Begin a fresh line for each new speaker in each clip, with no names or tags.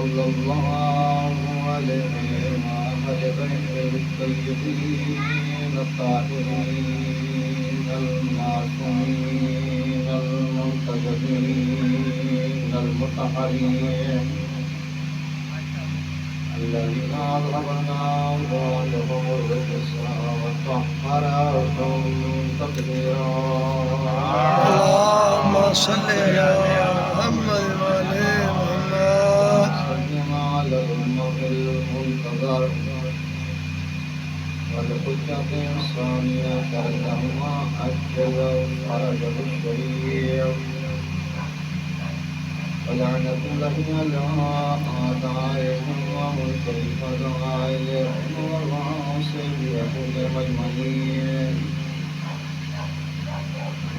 صلى الله عليه وآل بيته الطيبين الطاهرين المعصومين المنتجبين المطهرين الذين أذهبنا أموالهم الرجس وطهرهم تطهيرا.
اللهم صل على محمد وعلى محمد.
وسلم على المولى المنتظر والحجة الصانية كأنهما أجل فرجه الشريف. ولعنة الله على أعدائهم وملك فضائلهم وغاصبهم أجمعين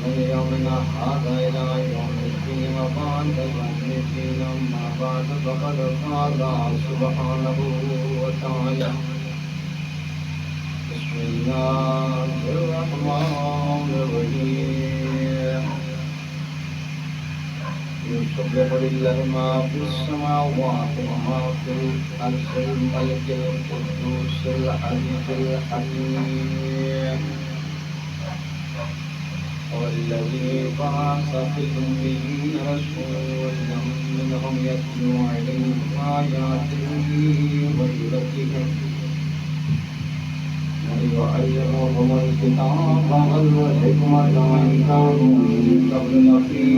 من يومنا هذا إلى يوم الدين وبعد يوم الدين. أما بعد فقد قال سبحانه وتعالى بسم الله الرحمن الرحيم. يسبح لله ما في السماوات وما في الأرض الملك القدوس العزيز الحكيم. والذي بعث في الأميين رسولا منهم يتلو عليهم آياته ويزكيهم ويعلمهم الكتاب والحكمة وإن كانوا من قبل لفي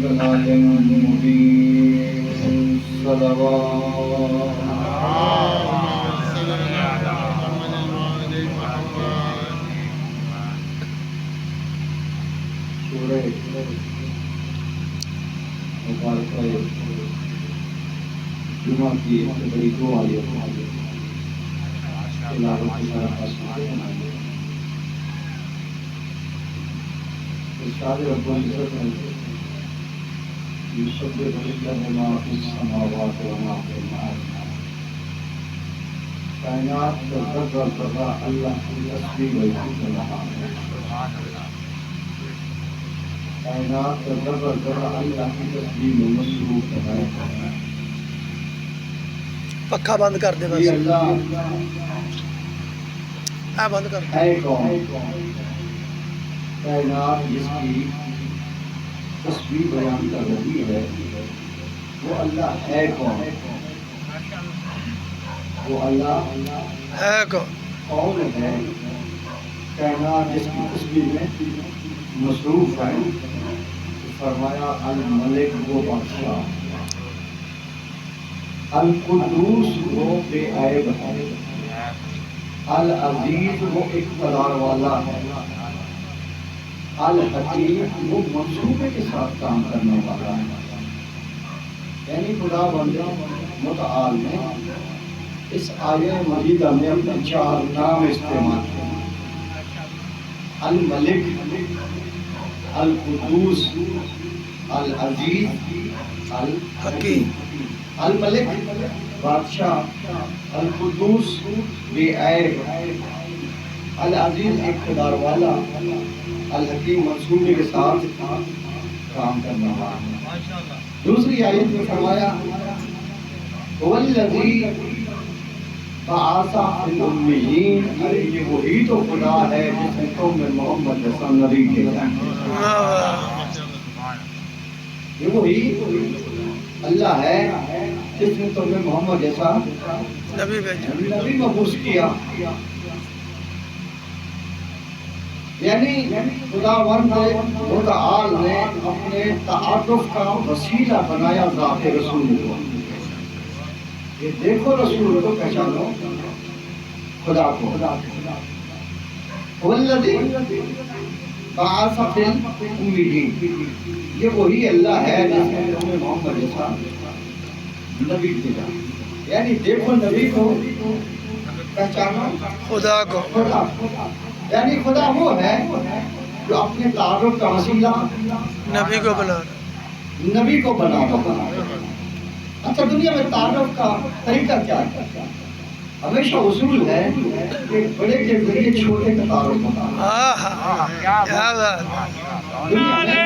ضلال مبين. صلوات سورہ مبارکہ جمعہ کی بڑی دو آیتیں تلاوت کی ارشاد رب العزت نے یسبح للہ ما فی السماوات وما فی الارض. کائنات کا ذرہ ذرہ اللہ کی تسبیح و کر رہا ہے. کائنات کا ذرہ ذرہ اللہ کی تسبیح میں مصروف ہے.
پکھا بند کر دے بس.
یہ اللہ
بند کر
ہے کون؟ کائنات جس کی تسبیح بیان کر رہی ہے وہ اللہ ہے کون؟ وہ اللہ
ہے کون؟
کون ہے؟ کائنات جس کی تسبیح میں مصروف ہے. فرمایا الملک وہ بادشاہ، القدوس وہ بے عیب ہے، العزیز وہ اقتدار والا ہے، الحکیم وہ منصوبے کے ساتھ کام کرنے والا ہے. یعنی خدا بند متعال نے اس آیہ مجیدہ میں اپنے 4 نام استعمال کیے: الملک، القدوس، العزیز، الحکیم. الملک بادشاہ، القدوس بے عیب، العزیز اقتدار والا، الحکیم منصوبے کے ساتھ کام کرنا والا. دوسری آیت میں فرمایا والذی بعث فی الامیین. یہ وہی تو خدا ہے جس نے قوم محمد جیسا نبی بھیجا. یہ وہی اللہ ہے جس نے تمہیں محمد جیسا نبی مبعوث کیا. یعنی خداوند متعال نے اپنے تعارف کا وسیلہ بنایا ذات رسول کو. یہ دیکھو رسول کو پہچانو خدا کو. والذی بعث فی الامیین. یہ وہی اللہ ہے جس نے تمہیں محمد جیسا نبی بھیجا. یعنی دیکھو نبی کو، پہچانو
خدا کو.
یعنی خدا وہ ہے جو اپنے تعارف کا وسیلہ
نبی کو بنا
نبی کو بنا رہا ہے. اچھا دنیا میں تعارف کا طریقہ کیا ہے؟ ہمیشہ اصول ہے کہ بڑے کے ذریعے چھوٹے کا تعارف ہوتا ہے.
کیا بات.
دنیا میں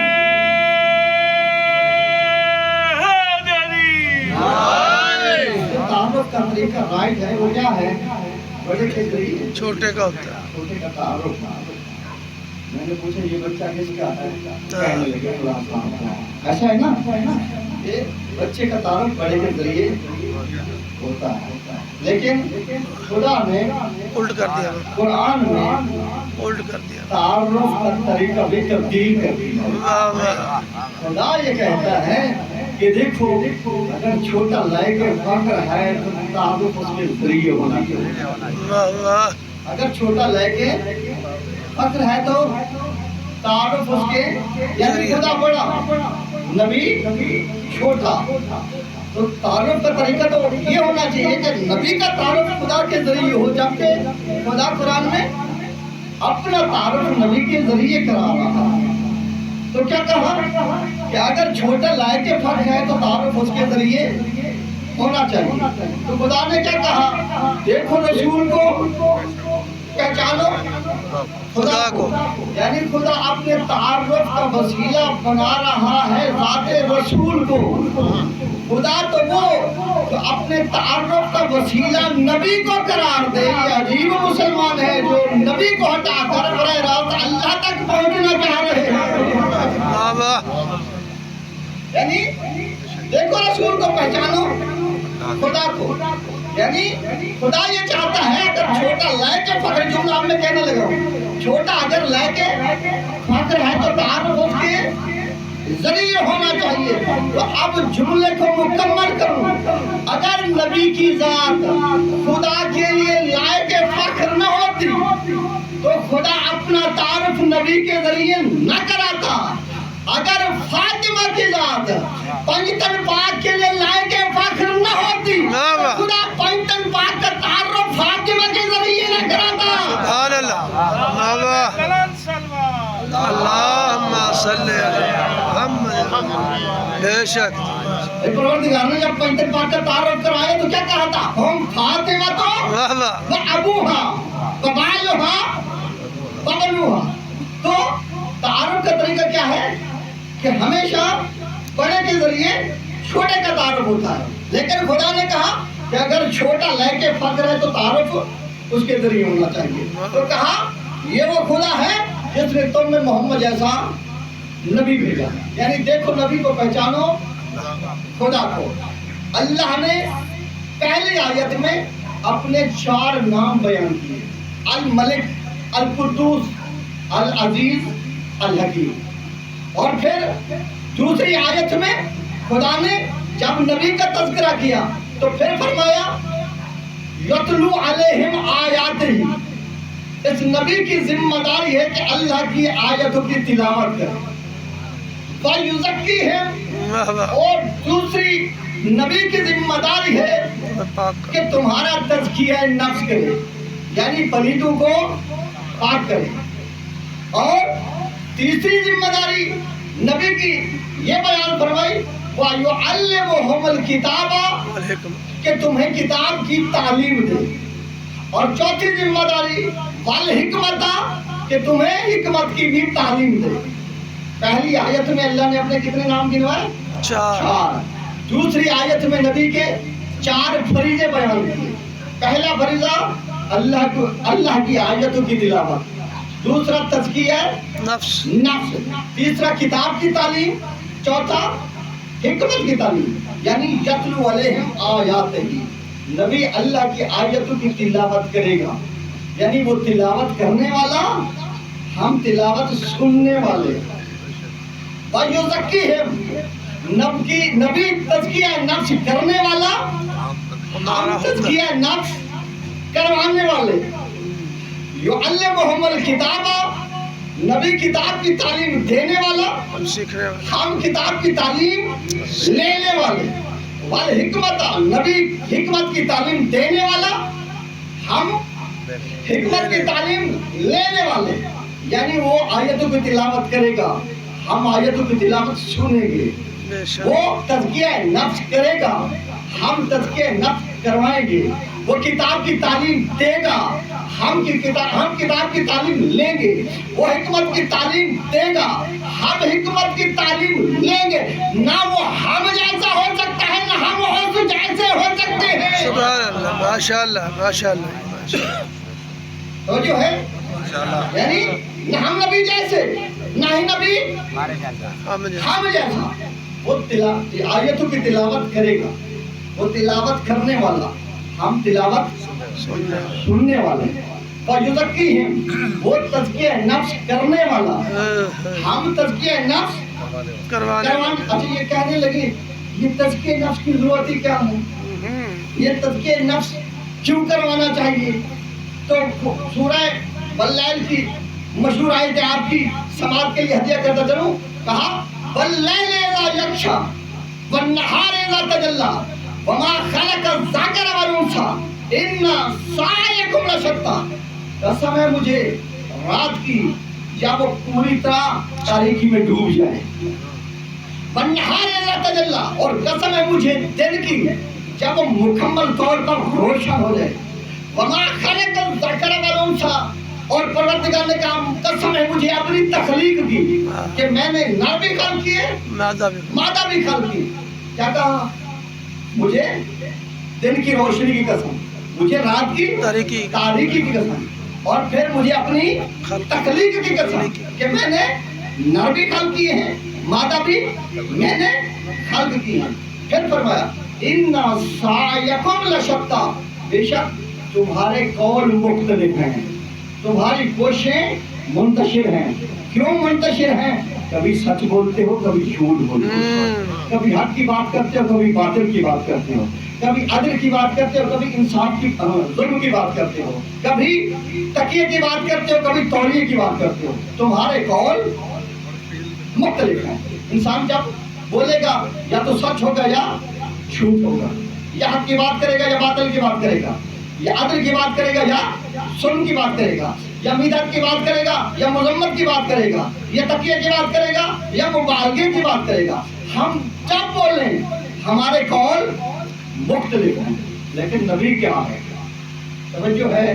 का तरीका राइट है वो क्या है? बड़े के जरिए
छोटे का होता है।
छोटे का तारुफ। मैंने पूछा ये बच्चा किसका है? कहने लगे फलां साहब का। ऐसा है ना, ये बच्चे का तारुफ बड़े के जरिए होता है। लेकिन खुदा ने
उल्ट कर दिया,
कुरान में
उल्ट कर दिया।
तारुफ का तरीका भी तब्दील कर दिया।
वाह वाह,
खुदा ये कहता है कि देखो अगर छोटा लायक फक्र है तो तारुफ उसके जरिए होना चाहिए।
वाह वाह,
अगर छोटा लायक फक्र है तो तारुफ उसके, यानी खुदा बड़ा, नबी छोटा, तो तारुफ का तरीका तो ये होना चाहिए कि नबी का तारुफ खुदा के जरिए हो, जबकि खुदा कुरान में अपना तारुफ नबी के जरिए करा रहा है। तो क्या कहा कि अगर छोटा लायक फर्क है तो तारुफ उसके जरिए होना चाहिए। तो खुदा ने क्या कहा? देखो रसूल को पहचानो खुदा को, यानी खुदा अपने तारुफ का वसीला बना रहा है ज़ाते रसूल को। खुदा तो वो जो अपने तारुफ का वसीला नबी को करार दे। ये अजीब मुसलमान है जो नबी को हटाकर बरह रास्त अल्लाह तक पहुंचना चाह रहे हैं।
वाह वाह,
यानी देखो रसूल को पहचानो खुदा को, यानी खुदा ये चाहता है अगर छोटा लायक फक्र, जुमला में कहने लगा छोटा अगर लायक फक्र है तो तारुफ उसके जरिए होना चाहिए। तो अब जुमले को मुकम्मल करूं, अगर नबी की जात खुदा के लिए लायक फक्र न होती तो खुदा अपना तारुफ नबी के जरिए न कराता। अगर फातिमा की जात पंजतन पाक के लिए लायक फक्र न होती तो खुदा पंजतन पाक का तारुफ फातिमा के जरिए न कराता।
सुभान अल्लाह, वाह वाह, अल्लाहुम्मा सल्ली अला मुहम्मद। बेशक
परवरदिगार ने जब पंजतन पाक का तारुफ कराया तो क्या कहा था? हम फातिमा तो
वाह वाह,
व अबूहा व बालुहा व बनुहा। तो तारुफ का तरीका क्या है कि हमेशा बड़े के जरिए छोटे का तारुफ होता है। लेकिन खुदा ने कहा कि अगर छोटा लायक फक्र है तो तारुफ उसके जरिए होना चाहिए। तो कहा ये वो खुदा है जिसने तुम में मोहम्मद जैसा नबी भेजा। यानी देखो नबी को पहचानो खुदा को। अल्लाह ने पहली आयत में अपने 4 नाम बयान किए, अल मलिक, अल कुद्दूस, अल अजीज, अल हकीम। और फिर दूसरी आयत में खुदा ने जब नबी का तज़किरा किया तो फिर फरमाया यतलू अलैहिम आयातिही। इस नबी की जिम्मेदारी है कि अल्लाह की आयतों की तिलावत करे। वयुज़क्कीहिम,
वाह वाह,
और दूसरी नबी की जिम्मेदारी है कि तुम्हारा तज़किया नफ्स करे, यानी पलीतों को पाक करे। और तीसरी जिम्मेदारी नबी की ये बयान फरमाई वयुअल्लिमुहुमुल किताबा, कि तुम्हें किताब की तालीम दे। और चौथी जिम्मेदारी वल हिकमता, कि तुम्हें हिकमत की भी तालीम दे। पहली आयत में अल्लाह ने अपने कितने नाम गिनवाए? 4। दूसरी आयत में नबी के 4 फरीज़े बयान किए। पहला फरीज़ा अल्लाह की आयतों की तिलावत, दूसरा तज़किया
नफ्स,
तीसरा किताब की तालीम, चौथा हिकमत की तालीम। यानी यतलू अलैहिम आयातिही, नबी अल्लाह की आयतों की तिलावत करेगा। यानी वो तिलावत करने वाला, हम तिलावत सुनने वाले। वयुज़क्कीहिम, नबी तज़किया नफ्स करने वाला, हम तज़किया नफ्स करवाने वाले। युअल्लिमुहुमुल किताबा, नबी किताब की तालीम देने वाला,
हम सीखने वाले,
हम किताब की तालीम लेने वाले। वल हिकमता, नबी हिकमत की तालीम देने वाला, हम हिकमत की तालीम लेने वाले। यानी वो आयतों की तिलावत करेगा, हम आयतों की तिलावत सुनेंगे।
बेशक
वो तज़किया नफ्स करेगा, हम तज़किया नफ्स करवाएंगे। वो किताब की तालीम देगा, हम किताब की तालीम लेंगे। वो हिकमत की तालीम देगा, हम हिकमत की तालीम लेंगे। ना वो हम जैसा हो सकता है, ना हम और जैसे हो सकते हैं।
सुभान ماشاء اللہ ماشاء اللہ
تو جو ہے یعنی نہ ہم نبی جیسے نہ ہی نبی
ہم
ہم جیسا. وہ آیتوں کی تلاوت کرے گا، وہ تلاوت کرنے والا، ہم تلاوت سننے والے. فَيُزَكِّيهِمْ وہ تزکیہ نفس کرنے والا، ہم تزکیہ نفس
کروانے
اچھا یہ کہنے لگے یہ تزکیہ نفس کی ضرورت ہی کیا ہے؟ یہ تزکیہ نفس کیوں کروانا چاہیے؟ تو سورہ واللیل کی مشہور آیت آپ کی سماعت کے لیے ہدیہ کرتا چلوں. کہا واللیل اذا یغشا والنہار اذا تجلی وما خلق الذکر والانثی ان سعیکم لشتی. قسم ہے مجھے رات کی جب وہ پوری طرح تاریکی میں ڈوب جائے، والنہار اذا تجلی اور قسم ہے مجھے دن کی جب وہ مکمل طور پر روشن ہو جائے، وما خلق الذکر والانثی اور پروردگار نے کہا قسم ہے مجھے اپنی تخلیق کی کہ میں نے نر بھی خلق کیے مادہ بھی خلق کی. کیا کہا؟ مجھے دن کی روشنی کی قسم، مجھے رات کی تاریکی کی قسم، اور پھر مجھے اپنی تخلیق کی قسم کہ میں نے نر بھی خلق کیے ہیں مادہ بھی میں نے خلق کی ہیں. پھر فرمایا ان سعیکم لشتی، بے شک تمہارے قول مختلف ہیں، تمہاری کوششیں منتشر ہیں. کیوں منتشر ہیں؟ کبھی سچ بولتے ہو، کبھی جھوٹ بولتے ہو، کبھی حق کی بات کرتے ہو، کبھی باطل کی بات کرتے ہو، کبھی عدل کی بات کرتے ہو، کبھی انصاف کی ظلم کی بات کرتے ہو، کبھی تقیہ کی بات کرتے ہو، کبھی تولیہ کی بات کرتے ہو. تمہارے قول مختلف ہیں. انسان جب بولے گا یا تو سچ ہوگا یا جھوٹ ہوگا، یا حق کی بات کرے گا یا باطل کی بات کرے گا، یا عدل کی بات کرے گا یا ظلم کی بات کرے گا، یا میدان کی بات کرے گا یا مذمت کی بات کرے گا، یا تقیہ کی بات کرے گا یا مبالغے کی بات کرے گا. ہم جب بولیں ہمارے قول مختلف ہیں، لیکن نبی کیا ہے؟ توجہ ہے؟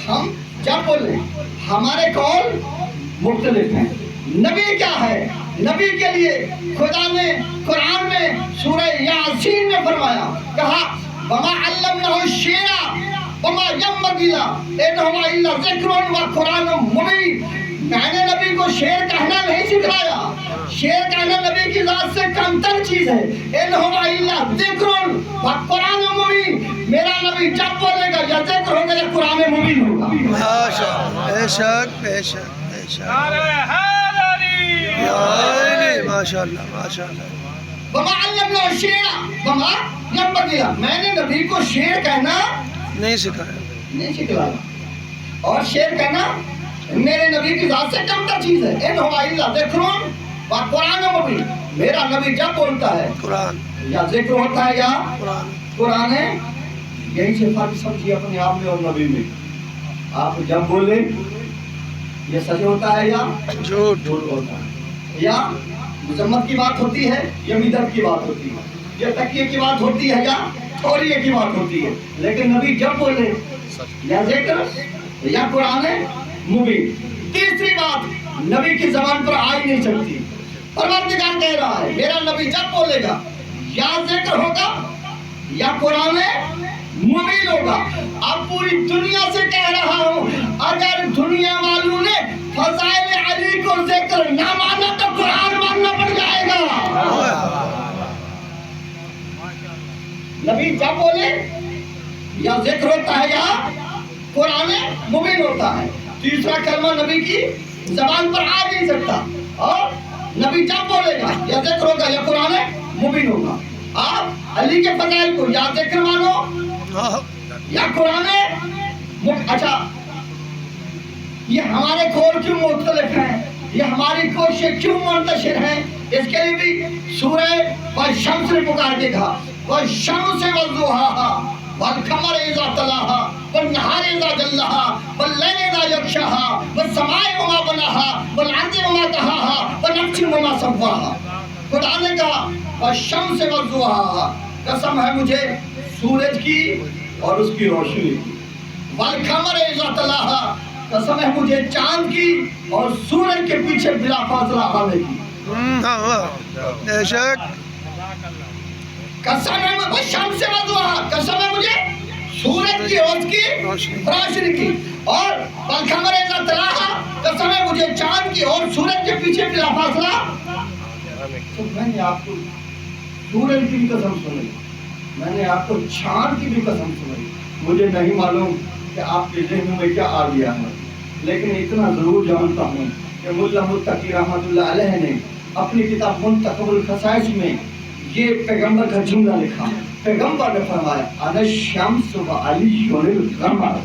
ہم جب بولیں ہمارے قول مختلف ہیں. نبی کیا ہے؟ نبی کے لیے خدا نے قرآن میں سورہ یاسین میں فرمایا، کہا وما علمناه الشعر وما ينبغي له ان هو الا ذکر وقرآن مبین. میں نے نبی کو شعر کہنا نہیں سکھایا، شعر کہنا نبی کی ذات سے کمتر چیز ہے. ان هو الا ذکر وقرآن مبین. میرا نبی جب بولے گا یا ذکر ہوگا یا قرآن مبین ہوگا.
بے شک بے شک بے شک ماشاء اللہ ماشاء اللہ.
وما علمناه الشعر وما ينبغي له. میں نے نبی کو شعر کہنا
نہیں سکھایا،
نہیں سکھلایا، اور شعر کہنا میرے نبی کی ذات سے کمتر چیز ہے. ان هو الا ذکر وقرآن مبین. میرا نبی جب بولتا ہے
قرآن
یا ذکر ہوتا ہے یا
قرآن
ہے. یہی سے فرق سمجھیے اپنے آپ میں اور نبی میں. آپ جب بولیں یہ سچ ہوتا ہے یا
جھوٹ
ہوتا ہے، یا مذمت کی بات ہوتی ہے یا بدعت کی بات ہوتی ہے، یا تقیہ کی بات ہوتی ہے یا تولیہ کی بات ہوتی ہے. لیکن نبی جب بولے یا ذکر یا قرآن مبین. تیسری بات نبی کی زبان پر آ ہی نہیں سکتی. پروردگار کہہ رہا ہے میرا نبی جب بولے گا یا ذکر ہوگا یا قرآن مبین ہوگا. اب پوری دنیا سے کہہ رہا ہوں اگر دنیا والوں نے فضائل علی کو ذکر نہ مانا تو قرآن ماننا پڑ جائے گا. نبی جب بولے یا ذکر ہوتا ہے یا قرآن مبین ہوتا ہے. تیسرا کلمہ نبی کی زبان پر آ نہیں سکتا. اور نبی جب بولے گا یا ذکر ہوگا یا قرآن مبین ہوگا. آپ علی کے فضائل کو یا ذکر مانو یا قرآن. اچھا یہ ہمارے قول کیوں مختلف ہیں، یہ ہماری کوششیں کیوں منتشر ہیں؟ اس کے لیے بھی سورہ والشمس نے پکار کے کہا والشمس والضحاها والقمر اذا تلاها والنهار اذا جلاها والليل اذا يغشاها والسماء وما بناها والارض وما طحاها ونفس وما سواها. خدا نے کہا والشمس والضحاها، قسم ہے مجھے سورج کی اور اس کی روشنی کی. والقمر اذا تلاها، قسم ہے مجھے چاند کی اور سورج کے پیچھے بلا فاصلہ آنے کی.
بے شک
قسم ہے والشمس والضحاها، قسم ہے مجھے रोशनी की। और बलखमर इज़ा तलाहा, कसम है मुझे चांद की और सूरज के पीछे मिला फासला। तो मैंने आपको सूरज की भी कसम सुनाई, मैंने आपको चांद की भी कसम सुनाई। मुझे नहीं मालूम कि आपके ज़हन में क्या आ गया है, लेकिन इतना ज़रूर जानता हूँ कि मुल्ला मुत्तकी रहमतुल्लाह अलैह ने अपनी किताब मुंतखबुल खसाइस में ये पैगंबर का जुमला लिखा। पैगंबर ने फरमाया अना शम्स व अलीयुल कमर।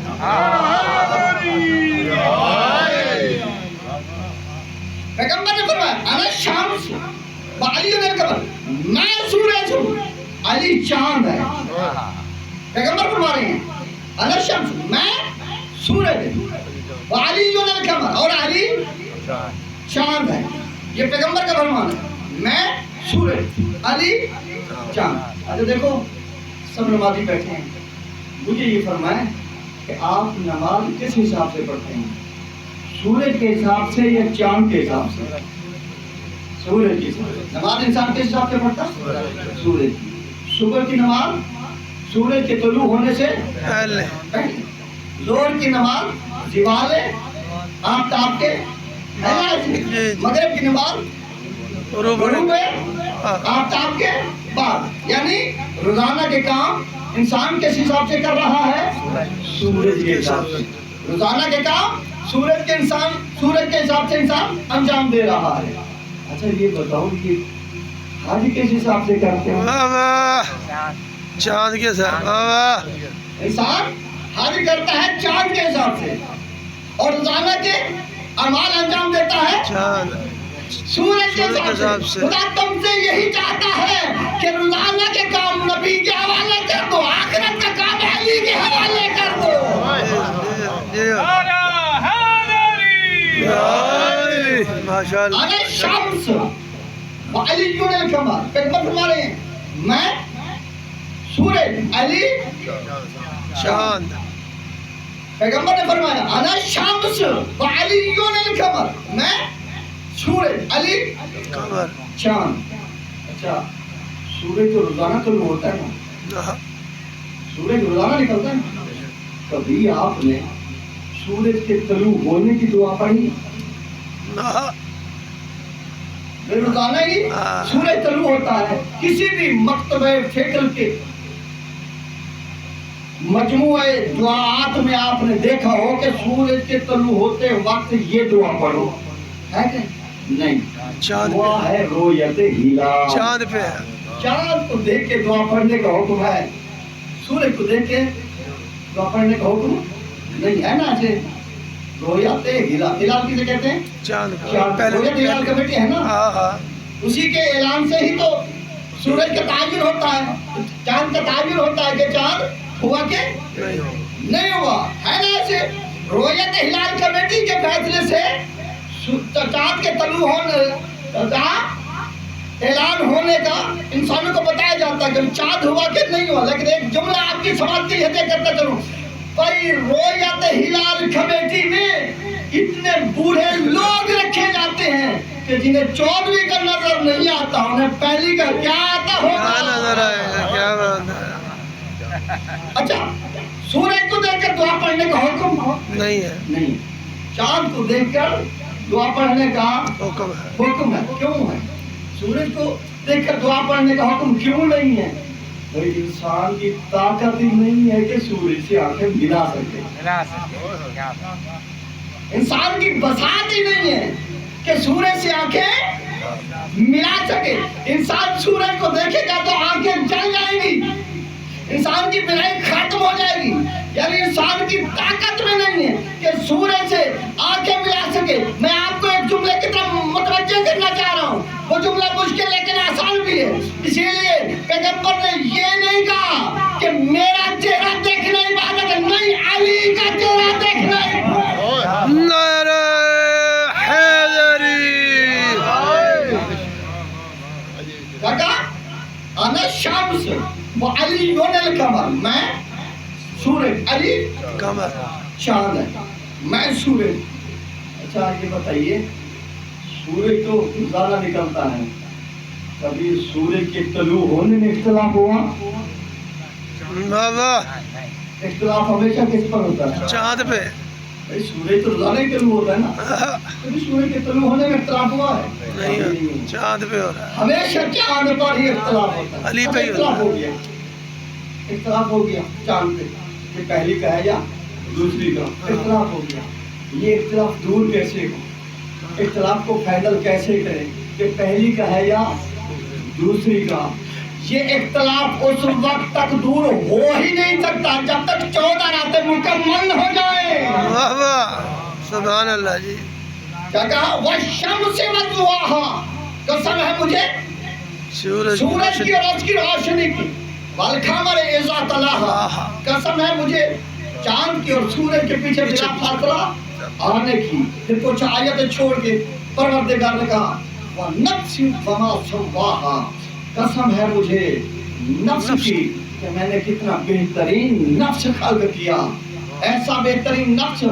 पैगंबर ने फरमाया अना शम्स व अलीयुल कमर, मैं सूरज हूँ, अली चांद है। पैगंबर फरमा रहे हैं अना शम्स, मैं सूरज हूँ, व अलीयुल कमर, और अली चांद है। ये पैगंबर का फरमान है, मैं सूरज, अली चांद। अच्छा देखो, सब नमाजी बैठे हैं, मुझे ये फरमाएं कि आप नमाज किस हिसाब से पढ़ते हैं, सूरज के हिसाब से या चांद के हिसाब से? सूरज के हिसाब से। नमाज इंसान किस हिसाब से पढ़ता? सूरज की। सुबह की नमाज सूरज के तुलू होने से पहले, जोहर की नमाज दिवाले आफ्ताब के, मगरिब की नमाज गरूब आफ्ताब के बाद। यानी रोजाना के काम इंसान किस हिसाब से कर रहा है? सूरज के हिसाब से। रोजाना के काम सूरज के हिसाब से इंसान अंजाम दे रहा है। अच्छा ये बताओ, ये हाजी किस हिसाब से करते हैं?
चांद के साथ।
इंसान हाजी करता है चांद के हिसाब से, और रोजाना के अमाल अंजाम देता है
चांद
सूरज के हिसाब से। खुदा तुमसे यही चाहता है कि रोजाना के काम नबी के हवाले कर दो, आखिरत का काम अली के हवाले कर दो।
माशाअल्लाह।
अने शम्स व अलीयुल कमर, पैगंबर फरमा रहे हैं मैं सूरज, अली
चांद।
पैगंबर ने फरमाया अना शम्स व अलीयुल कमर, मैं सूरज, अली
कमर,
चांद। अच्छा सूरज तो रोजाना तो होता है ना, सूरज रोजाना निकलता है। कभी आपने सूरज के तलू होने की दुआ पढ़ी? रोजाना ही सूरज तलू होता है। किसी भी मकतबे फिक्र के मजमुए दुआत में आपने देखा हो कि सूरज के तलू होते वक्त ये दुआ पढ़ो, है कि नहीं?
चांद
दुआ है रोयत हिलाल,
चांद पे।
चांद को देख के दुआ पढ़ने का हुक्म है, सूरज को देख के दुआ पढ़ने का हुक्म नहीं है ना। ऐसे रोयत हिलाल, हिलाल किसे कहते हैं?
चांद।
रोयत हिलाल कमेटी है ना, उसी के ऐलान से ही तो सूरज का ताजुर होता है, चांद का ताजुर होता है कि चांद हुआ के नहीं हुआ, है ना। ऐसे रोयत हिलाल कमेटी के फैसले से चांद के तलू होने का ऐलान होने का इंसानों को बताया जाता है कि चांद हुआ कि नहीं हुआ। लेकिन एक जुमला आपकी समाज के लिए करता चलूं, भाई रोयत हिलाल कमेटी में इतने बूढ़े लोग रखे जाते हैं कि जिन्हें 14वीं का नजर नहीं आता, उन्हें पहली का क्या आता होगा?
नजर आएगा क्या बात है।
अच्छा सूरज को देखकर दुआ पढ़ने का हुक्म
नहीं है,
नहीं, चांद को देखकर दुआ पढ़ने का
हुक्म है।
हुक्म है। क्यों है? सूरज को देखकर दुआ पढ़ने का हुक्म क्यों नहीं है? भाई इंसान की ताकत ही नहीं है कि सूरज से आंखें मिला सके, इंसान की बसात ही नहीं है कि सूरज से आंखें मिला सके। इंसान सूरज को देखेगा तो आंखें जल जाएंगी, इंसान की बिनाई खत्म हो जाएगी। यानी इंसान की ताकत में नहीं है कि सूरज से आंखें मिला सके। मैं आपको एक जुमले की तरफ मुतवज्जह करना चाह रहा हूँ, वो जुमला मुश्किल लेकिन आसान भी है। इसीलिए पैगंबर ने ये नहीं कहा कि मेरा चेहरा देखना इबादत है, नहीं, अली का चेहरा देखना
नारे हैदरी।
अना शम्स व अलीयुल कमर, मैं सूरज, अली
कमर,
चांद है, मैं सूरज। अच्छा ये बताइए, सूरज तो ज्यादा निकलता है, कभी सूरज के तलू होने में इख्तिलाफ हुआ?
बाबा
इख्तिलाफ हमेशा किस पर होता है?
चांद पे।
भाई सूरज तो रोजाना ही तलू होता है ना, कभी सूरज के तलू होने में इख्तिलाफ हुआ है?
नहीं, चांद पे हो रहा है।
हमेशा चांद पर ही इख्तिलाफ होता है।
अली पे ही
इख्तिलाफ
होता
हो गया, इख्तिलाफ हो गया चांद पे कि पहली का है या दूसरी का, इख्तिलाफ हो गया। ये इख्तिलाफ दूर कैसे हो, इख्तिलाफ को फाइनल कैसे करें कि पहली का है या दूसरी का? ये इख्तिलाफ उस वक्त तक दूर हो ही नहीं सकता जब तक 14 रातें मुकम्मल हो जाए।
वाह वाह, सुभान अल्लाह जी।
क्या कहा? वश्शम्स वज़ुहाहा, कसम है मुझे
सूरज
सूरज की और उसकी रोशनी की, वल क़मर इज़ा तलाहा, कसम है मुझे चांद की और सूरज के पीछे बिला फासला आने की। फिर कुछ आयतें छोड़ के परवरदिगार ने कहा व नफ्सिन वमा सव्वाहा, कसम है मुझे नफ्स की कि मैंने कितना बेहतरीन नफ्स खल्क किया, ऐसा बेहतरीन नफ्स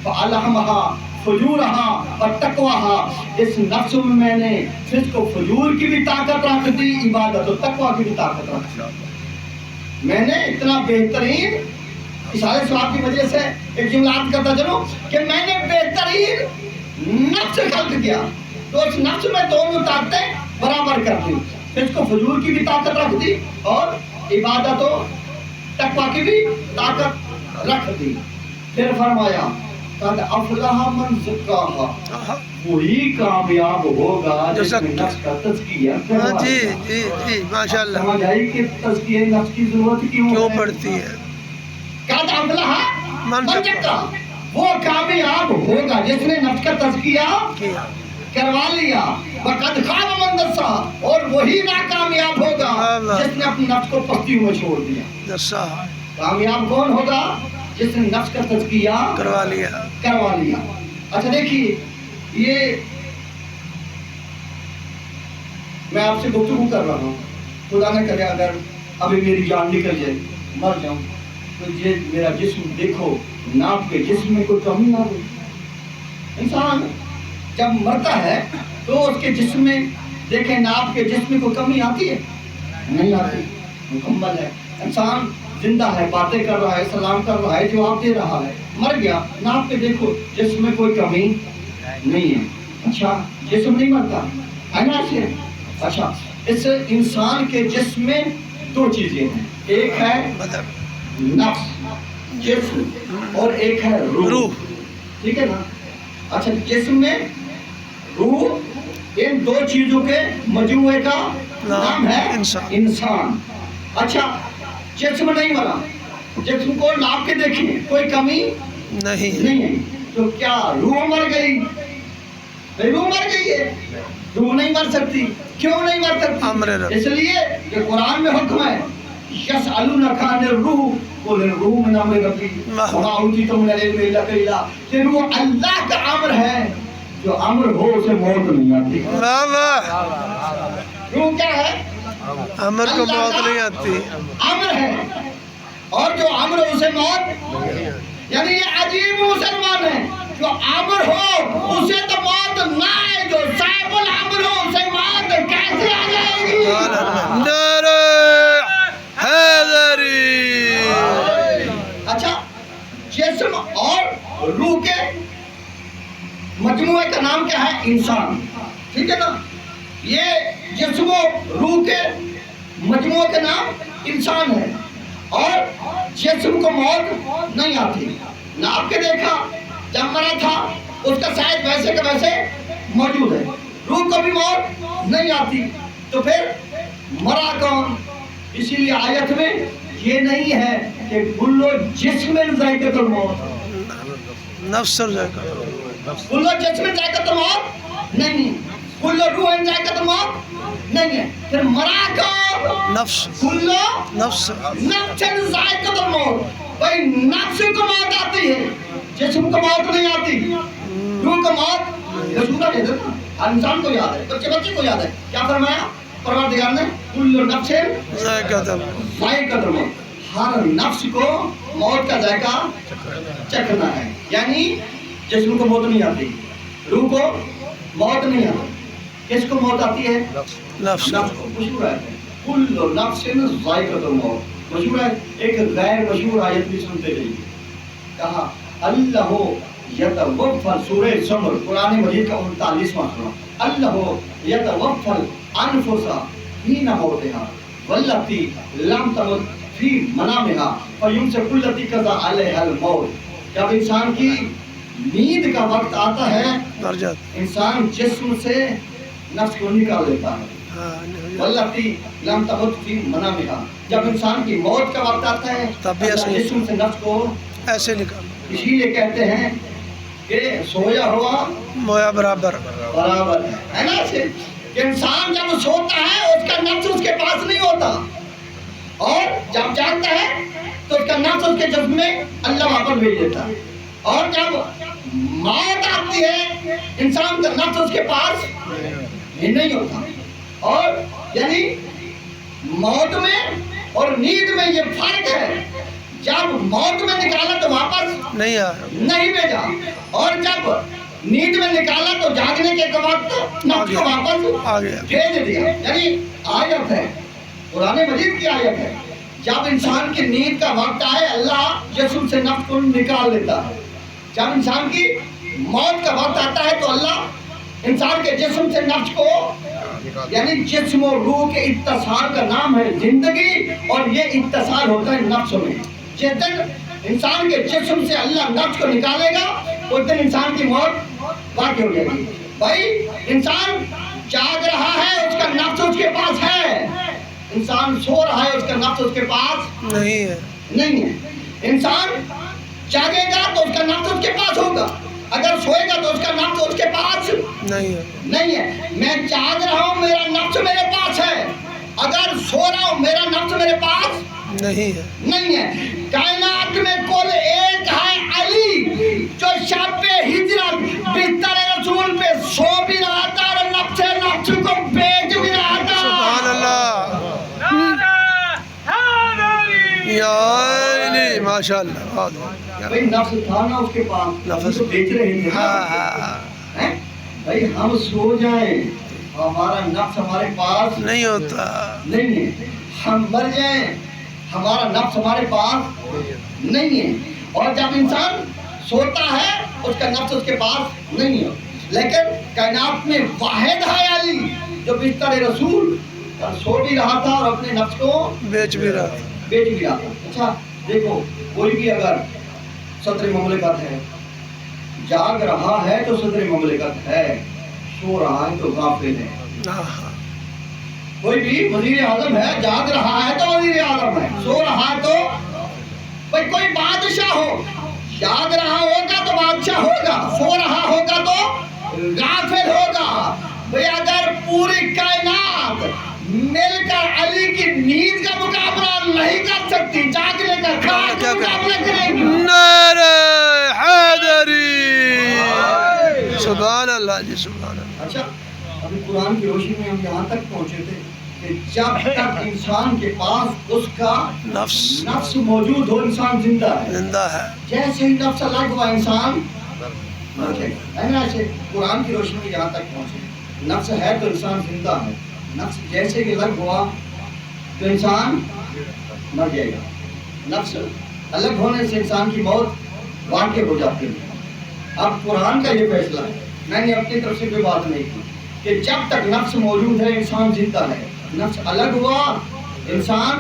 फअल्हमहा फजूरहा व तक़वाहा, इस नफ्स में मैंने जिसको फजूर की भी ताकत रख दी, इबादत और तक़वा की भी ताकत रख दी। मैंने इतना बेहतरीन, इशारे सवाब की वजह से एक जुमला अर्ज करता चलो कि मैंने बेहतरीन नफ्स खल्क किया, तो उस नफ्स में दोनों ताकतें बराबर कर दी, इसको फजूल की भी ताकत रख दी और इबादत और तक़वा की भी ताकत रख दी। फिर फरमाया कद अफलह मन ज़क्काहा, वही कामयाब होगा जिसने नफ्स का तज़किया करवा
जी
लिया।
जी जी, माशाल्लाह।
समझ आई कि तज़किए नफ्स की जरूरत
क्यों पड़ती है?
कद अफलह
मन
मन ज़क्काहा, वो कामयाब होगा जिसने नफ्स का तज़किया
किया।
करवा लिया। वक़द खाब मन दस्सा, और वही नाकामयाब होगा जिसने अपने नफ्स को पस्तियों में छोड़ दिया।
दस्सा
कामयाब कौन होगा? जिसने नफ्स का तज़किया
करवा लिया।
करवा लिया। अच्छा देखिए, ये मैं आपसे गुफ्तगू कर रहा हूँ, खुदा न करे अगर अभी मेरी जान निकल जाए, मर जाऊं, तो ये मेरा जिस्म देखो, नाप के जिस्म में कोई कमी ना हो। इंसान जब मरता है तो उसके जिस्म में देखें, नाप के जिस्म में कोई कमी आती है? नहीं आती, मुकम्मल है। इंसान जिंदा है, बातें कर रहा है, सलाम कर रहा है, जवाब दे रहा है। मर गया, नाप के देखो जिस्म में कोई कमी नहीं है। अच्छा, जिस्म नहीं मरता है ना ऐसे? अच्छा, इस इंसान के जिस्म में दो चीजें हैं, एक है नफ्स जिस्म और एक है रूह, ठीक है ना? अच्छा, जिस्म में रूह, इन दो चीजों के मजमूए का नाम है इंसान। अच्छा, जिस्म नहीं मरा, जिस्म को नाप के देखिए कोई कमी
नहीं
है, तो क्या रूह मर गई? रूह मर गई है, रूह नहीं मर सकती। क्यों नहीं मर सकती? इसलिए कि कुरान में हुक्म है यसअलूनका अनिर रूह कुल रूह मिन अम्रि रब्बी वमा ऊतीतुम मिनल इल्मि इल्ला कलीला, कि रूह अल्लाह का अम्र है, जो अम्र हो उसे मौत नहीं आती।
वाह वाह,
रूह क्या है?
अमर को मौत नहीं आती,
अम्र है, और जो अम्र उसे मौत, यानी ये अजीब मुसलमान है, जो अम्र हो उसे तो मौत ना आए, जो साहिबुल अम्र हो उसे मौत कैसे आ जाएगी?
नारे हैदरी।
अच्छा, जिस्म और रूह के मजमूए का नाम क्या है? इंसान, ठीक है ना? ये जिस्म और रूह के मजमूए का नाम इंसान है, और जिस्म को मौत नहीं आती। नाप के देखा, जब मरा था उसका शायद वैसे का वैसे मौजूद है। रूह को भी मौत नहीं आती, तो फिर मरा कौन? इसीलिए आयत में ये नहीं है कि कुल्लो जिस्मिन ज़ाइक़तुल मौत,
नफ्स और जाएगा,
कुल्लो जिस्मिन ज़ाइक़तुल मौत नहीं, कुल्लो रूहिन ज़ाइक़तुल मौत नहीं है। फिर मरा कौन?
नफ्स,
कुल्लो
नफ्स
नफ्सिन ज़ाइक़तुल मौत, भाई नफ्स को मौत आती है, जिस्म को मौत नहीं आती। रूह को मौत रसूल ने देखा, हर इंसान को याद है, बच्चे बच्चे को याद है। क्या फरमाया परवरदिगार ने? कुल्लु नफ्सिन ज़ाइक़तुल मौत, हर नफ्स को मौत का जायका चखना है। यानी जिस्म को मौत नहीं आती, रूह को मौत नहीं आती, किसको मौत आती है?
नफ्स
नफ्स को। खुशबू है कुल्लु नफ्सिन ज़ाइक़तुल मौत, मशहूर है, एक गैर मशहूर आयत भी सुनते रहिए। कहा अल्लाह यतवफ़्फ़ल, सूरह ज़ुमर कुरान मजीद का 39वां सूरा, अल्लाह यतवफ़्फ़ल अनफुसा हीना मौतिहा वल्लती लम तमुत फी मनामिहा फयुमसिकु लती कज़ा अलैहल मौत। जब इंसान की नींद का वक्त आता है,
मर जाता।
इंसान जिस्म से नफ्स को निकाल लेता है।
हाँ, नहीं,
वल्लती लम तमुत फी मनामिहा, जब इंसान की मौत का वक्त आता है
तब भी ऐसे
जिस्म से नफ्स को,
ऐसे निकाल
इसीलिए कहते हैं कि सोया हुआ
मोया बराबर।
बराबर है ना। से कि इंसान जब सोता है उसका नफ्स उसके पास नहीं होता, और जब जागता है तो उसका नफ्स उसके जिस्म में अल्लाह वापस भेज देता है। और जब मौत आती है इंसान का नफ्स उसके पास नहीं होता। और यानी मौत में और नींद में ये फर्क है। जब मौत में निकाला तो वापस
नहीं आ
नहीं भेजा, और जब नींद में निकाला तो जागने के वक्त नफ्स को वापस
आ गया।
भेज दिया। यानी आयत है, कुरान मजीद की आयत है, जब इंसान की नींद का वक्त आए अल्लाह जिस्म से नफ्स को निकाल लेता है। जब इंसान की मौत का वक्त आता है तो अल्लाह इंसान के जिस्म से नफ्स को, यानी जिस्म और रूह के इत्तिसाल का नाम है जिंदगी, और ये इत्तिसाल होता है नफ्स में। जिस दिन इंसान के जिस्म से अल्लाह नफ्स को निकालेगा उस दिन इंसान की मौत वाक़ई हो जाएगी। भाई इंसान जाग रहा है उसका नफ्स उसके पास है, इंसान सो रहा है उसका नफ्स उसके पास
नहीं है।
नहीं है। इंसान जागेगा तो उसका नफ्स उसके पास होगा, अगर सोएगा तो उसका नफ्स उसके पास
नहीं है।
नहीं है। मैं जाग रहा हूँ मेरा नफ्स मेरे पास है, अगर सो रहा हूँ मेरा नफ्स मेरे पास
नहीं है।
नहीं है। कायनात में कुल एक है अली, जो शब हिजरत बिस्तर रसूल पे सो भी रहा था और नफ्स को बेच भी रहा था।
सुभान अल्लाह, या अली, माशाअल्लाह।
भाई नफ्स था ना उसके पास,
नफ्स
तो बेच रहे थे ना।
हाँ हाँ,
हैं? भाई हम सो जाएं हमारा नफ्स हमारे पास
नहीं होता।
नहीं है, हम मर जाएं हमारा नफ्स हमारे पास नहीं है। और जब इंसान सोता है उसका नफ्स उसके पास नहीं है। लेकिन कायनात में वाहिद है अली जो बिस्तर रसूल पर सो भी रहा था और अपने नफ्स को
बेच भी रहा।
बेच भी रहा था। अच्छा देखो, कोई भी अगर सदर ममलिकत है, जाग रहा है तो सदर ममलिकत है, सो रहा है तो गाफिल है।
हाँ,
कोई भी वजीर आजम है, जाग रहा है तो वजीर आजम है, सो रहा है तो भाई कोई बादशाह हो, जाग रहा होगा तो बादशाह होगा, सो रहा होगा तो गाफिल होगा। भाई अगर पूरी कायनात मिलकर अली की नींद का मुकाबला नहीं कर सकती, जागने का
क्या
मुकाबला करेगी।
नारे हैदरी, सुभान अल्लाह जी, सुभान अल्लाह।
अच्छा, अभी कुरान की रोशनी में हम यहाँ तक पहुँचे थे कि जब तक इंसान के पास उसका नफ्स मौजूद हो इंसान जिंदा है।
जिंदा है।
जैसे ही नफ्स अलग हुआ इंसान मर जाएगा। है ना। ऐसे कुरान की रोशनी में यहाँ तक पहुँचे, नफ्स है तो इंसान जिंदा है, नफ्स जैसे ही अलग हुआ तो इंसान मर जाएगा। नफ्स अलग होने से इंसान की मौत वाक़ई हो जाती है। अब कुरान का ये फैसला है, मैंने अपनी तरफ से कोई बात नहीं की कि जब तक नफ्स मौजूद है इंसान जिंदा है, नफ्स अलग हुआ इंसान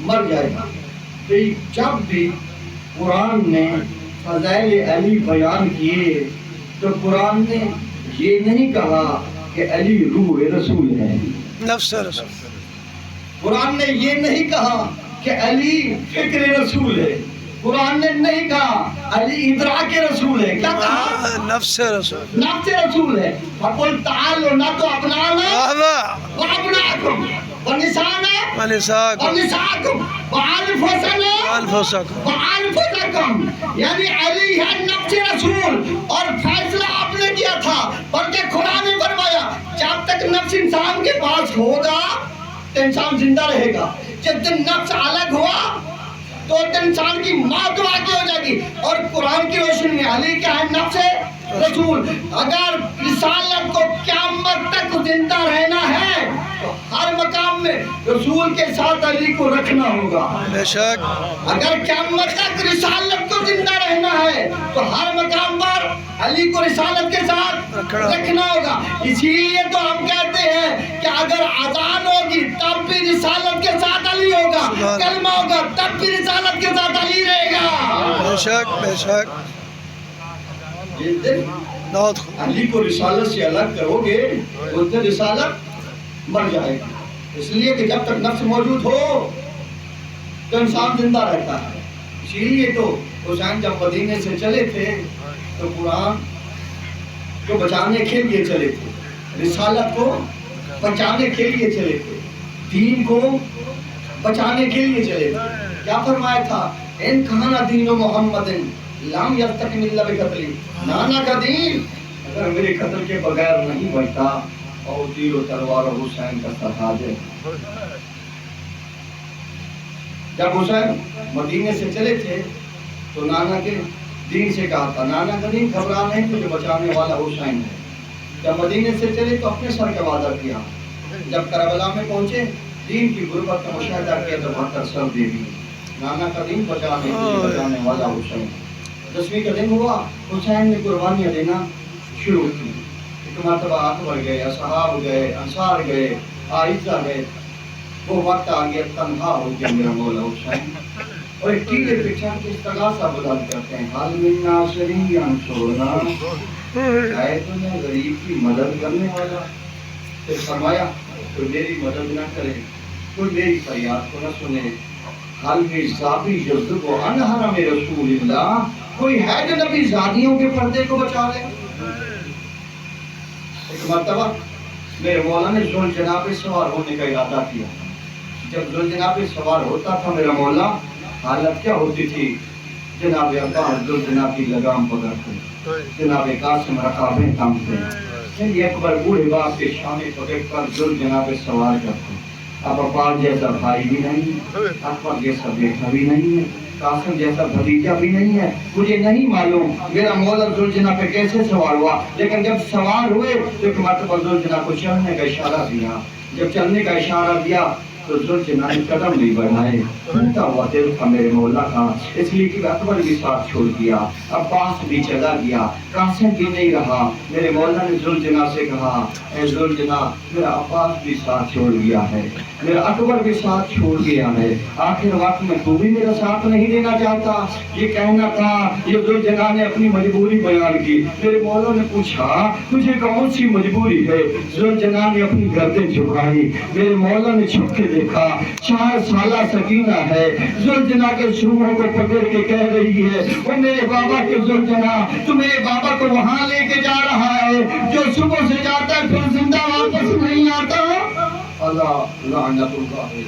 मर जाएगा। तो जब भी कुरान ने फज़ाइल अली बयान किए तो कुरान ने ये नहीं कहा कि अली रूह रसूल है,
नफ्स रसूल।
कुरान ने ये नहीं कहा कि अली फिक्र रसूल है, कुरान ने नहीं कहा अली इदराक रसूल है। क्या कहा?
नफ्स रसूल।
नफ्स रसूल है। फकुल तालो, ना तो अपनाना व अपनाकुम व निसाना व निसाकुम व अनफुसना व अनफुसकुम। यानी अली है नफ्स रसूल, और फैसला आपने किया था, बल्कि खुदा ने फरमाया जब तक नफ्स इंसान के पास होगा तो इंसान जिंदा रहेगा। जिस दिन नफ्स अलग हुआ تو انسان کی موت واقع ہو جائے گی. اور قرآن کی روشنی میں علی کیا ہے؟ نفس رسول. اگر رسالت کو قیامت تک زندہ رہنا ہے تو ہر مقام میں رسول کے ساتھ علی کو رکھنا ہوگا.
بے شک
اگر قیامت تک رسالت کو زندہ رہنا ہے تو ہر مقام پر علی کو رسالت کے ساتھ رکھنا ہوگا. اسی لیے تو ہم کہتے ہیں کہ اگر اذان ہوگی تب بھی رسالت کے ساتھ علی ہوگا, کلمہ ہوگا تب بھی رسالت کے ساتھ علی رہے گا.
بے شک بے شک.
جس دن
بہت
علی کو رسالت سے الگ کرو گے اس دن رسالت مر جائے گی. اس لیے کہ جب تک نفس موجود ہو تو انسان زندہ رہتا ہے. اسی لیے تو حسین جب مدینے سے چلے تھے تو قرآن کو بچانے کے لیے چلے تھے, رسالت کو بچانے کے لیے چلے تھے, دین کو بچانے کے لیے چلے تھے. کیا فرمایا تھا؟ ان کھانا دین و محمد لام یستکمل الا بقتلی. نانا کا دین اگر میرے قتل کے بغیر نہیں بچتا اور تیر و تلوار و حسین کا ساتھ دے. جب حسین مدینے سے چلے تھے تو نانا کے دین سے کہا تھا نانا کا دین گھبرا نہیں, تجھے بچانے والا حسین ہے. جب مدینے سے چلے تو اپنے سر کا وعدہ کیا. جب کربلا میں پہنچے دین کی غربت کا مشاہدہ کیا تو 72 سر دے دی. نانا کا دین بچانے والا حسین. 10ویں کا دن ہوا, حسین نے قربانیاں دینا شروع کی. ایک مرتبہ اکبر گئے, اصحاب گئے, انصار گئے, عائشہ گئے. وہ وقت آ گیا تنہا ہو گیا میرا مولا حسین. اور ایک ٹیلے پہ چڑھ کے استغاثہ بلند کرتے ہیں, حال من ناصرین ینصرنا, ہے تو میں غریب کی مدد کرنے والا. پھر فرمایا کوئی میری مدد نہ کرے, کوئی میری فریاد کو نہ سنے. حال میں ذابی یذب عن حرم رسول اللہ, کوئی ہے جو نبی زادیوں کے پردے کو بچا لے. ایک مرتبہ میرے مولا نے ذوالجناح پہ سوار ہونے کا ارادہ کیا. جب ذوالجناح پہ سوار ہوتا تھا میرا مولا, حالت کیا ہوتی تھی؟ جناب عباس ذوالجناح کی لگام پکڑتے, جناب قاسم رکابیں تھامتے, یعنی اکبر بوڑھے باپ کے شانے پکڑ کر ذوالجناح پہ سوار کرتے. اب عباس جیسا بھائی بھی نہیں, اکبر جیسا بیٹا بھی نہیں ہے, قاسم جیسا بھتیجا بھی نہیں ہے. مجھے نہیں معلوم میرا مولا ذوالجناح پہ کیسے سوار ہوا, لیکن جب سوار ہوئے تو ایک مرتبہ ذوالجناح کو چلنے کا اشارہ دیا. جب چلنے کا اشارہ دیا تو ذوالجناح نے قدم نہیں بڑھائے. ٹوٹا ہوا دل تھا میرے مولا کا, اس لیے کہ اکبر بھی ساتھ چھوڑ دیا, عباس بھی چلا گیا, قاسم بھی نہیں رہا. میرے مولا نے ذوالجناح سے کہا اے ذوالجناح میرا عباس بھی ساتھ چھوڑ گیا ہے, میرا اکبر بھی ساتھ چھوڑ گیا ہے, آخر وقت میں تو بھی میرا ساتھ نہیں دینا چاہتا. یہ کہنا تھا, یہ ذوالجناح نے اپنی مجبوری بیان کی. میرے مولا نے پوچھا تجھے کون سی مجبوری ہے؟ ذوالجناح نے اپنی گردن جھکائی. میرے مولا نے چھپ کے دیکھا 4 سالہ سکینہ ہے, ذوالجناح کے شروعوں کو پکڑ کے کہہ رہی ہے وہ میرے بابا کے ذوالجناح تو میرے بابا کو وہاں لے کے جا رہا ہے جو صبح سے جاتا ہے پھر زندہ واپس نہیں آتا. اللہ لعنت اللہ ہے